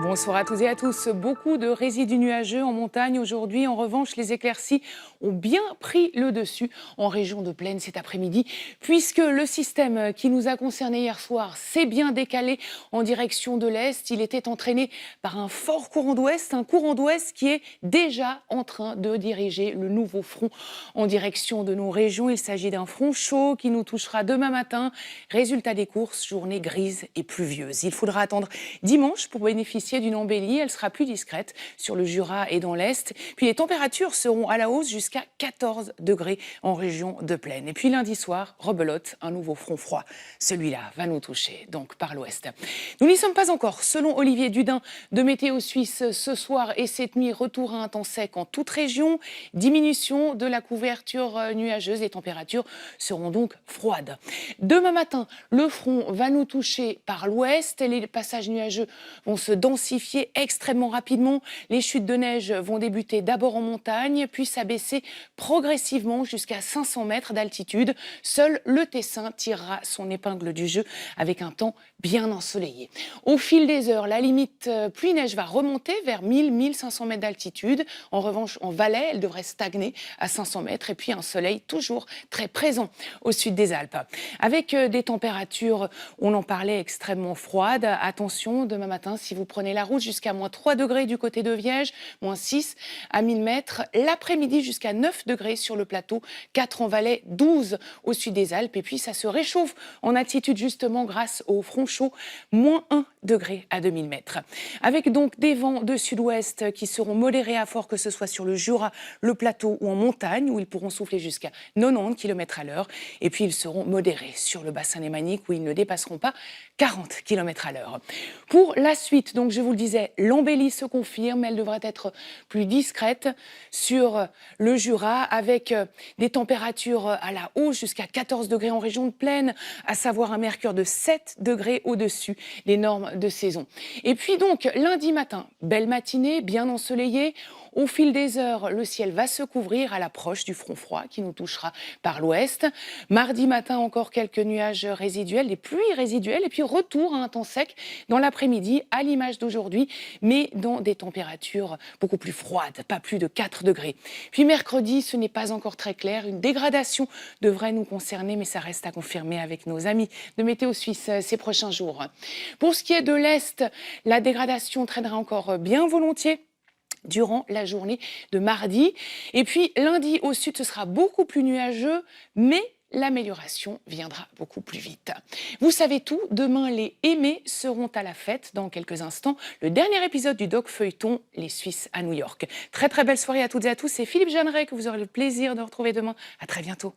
Bonsoir à toutes et à tous. Beaucoup de résidus nuageux en montagne aujourd'hui. En revanche, les éclaircies ont bien pris le dessus en région de plaine cet après-midi, puisque le système qui nous a concernés hier soir s'est bien décalé en direction de l'Est. Il était entraîné par un fort courant d'Ouest, un courant d'Ouest qui est déjà en train de diriger le nouveau front en direction de nos régions. Il s'agit d'un front chaud qui nous touchera demain matin. Résultat des courses, journée grise et pluvieuse. Il faudra attendre dimanche pour bénéficier d'une embellie. Elle sera plus discrète sur le Jura et dans l'Est. Puis les températures seront à la hausse jusqu'à 14 degrés en région de plaine. Et puis lundi soir, rebelote, un nouveau front froid. Celui-là va nous toucher, donc par l'Ouest. Nous n'y sommes pas encore. Selon Olivier Dudin de Météo Suisse, ce soir et cette nuit, retour à un temps sec en toute région. Diminution de la couverture nuageuse. Les températures seront donc froides. Demain matin, le front va nous toucher par l'Ouest. Les passages nuageux vont se densifier extrêmement rapidement. Les chutes de neige vont débuter d'abord en montagne, puis s'abaisser progressivement jusqu'à 500 mètres d'altitude. Seul le Tessin tirera son épingle du jeu avec un temps bien ensoleillé. Au fil des heures, la limite pluie-neige va remonter vers 1000-1500 mètres d'altitude. En revanche, en Valais, elle devrait stagner à 500 mètres et puis un soleil toujours très présent au sud des Alpes. Avec des températures, on en parlait, extrêmement froides. Attention, demain matin, si vous prenez la route, jusqu'à moins 3 degrés du côté de Viège, moins 6 à 1000 mètres. L'après-midi, jusqu'à 9 degrés sur le plateau, 4 en Valais, 12 au sud des Alpes. Et puis, ça se réchauffe en altitude, justement, grâce au front chaud, moins 1 degré à 2000 mètres. Avec donc des vents de sud-ouest qui seront modérés à forts, que ce soit sur le Jura, le plateau ou en montagne, où ils pourront souffler jusqu'à 90 km à l'heure. Et puis, ils seront modérés sur le bassin lémanique, où ils ne dépasseront pas 40 km à l'heure. Pour la suite, donc je vous le disais, l'embellie se confirme. Elle devrait être plus discrète sur le Jura, avec des températures à la hausse jusqu'à 14 degrés en région de plaine, à savoir un mercure de 7 degrés au-dessus des normes de saison. Et puis donc, lundi matin, belle matinée, bien ensoleillée. Au fil des heures, le ciel va se couvrir à l'approche du front froid qui nous touchera par l'ouest. Mardi matin, encore quelques nuages résiduels, des pluies résiduelles, et puis retour à un temps sec dans l'après-midi, à l'image d'aujourd'hui, mais dans des températures beaucoup plus froides, pas plus de 4 degrés. Puis mercredi, ce n'est pas encore très clair. Une dégradation devrait nous concerner, mais ça reste à confirmer avec nos amis de Météo Suisse ces prochains jours. Pour ce qui est de l'Est, la dégradation traînera encore bien volontiers durant la journée de mardi. Et puis lundi au sud, ce sera beaucoup plus nuageux, mais l'amélioration viendra beaucoup plus vite. Vous savez tout, demain les aimés seront à la fête dans quelques instants. Le dernier épisode du Doc Feuilleton, les Suisses à New York. Très très belle soirée à toutes et à tous. C'est Philippe Jeanneret que vous aurez le plaisir de retrouver demain. À très bientôt.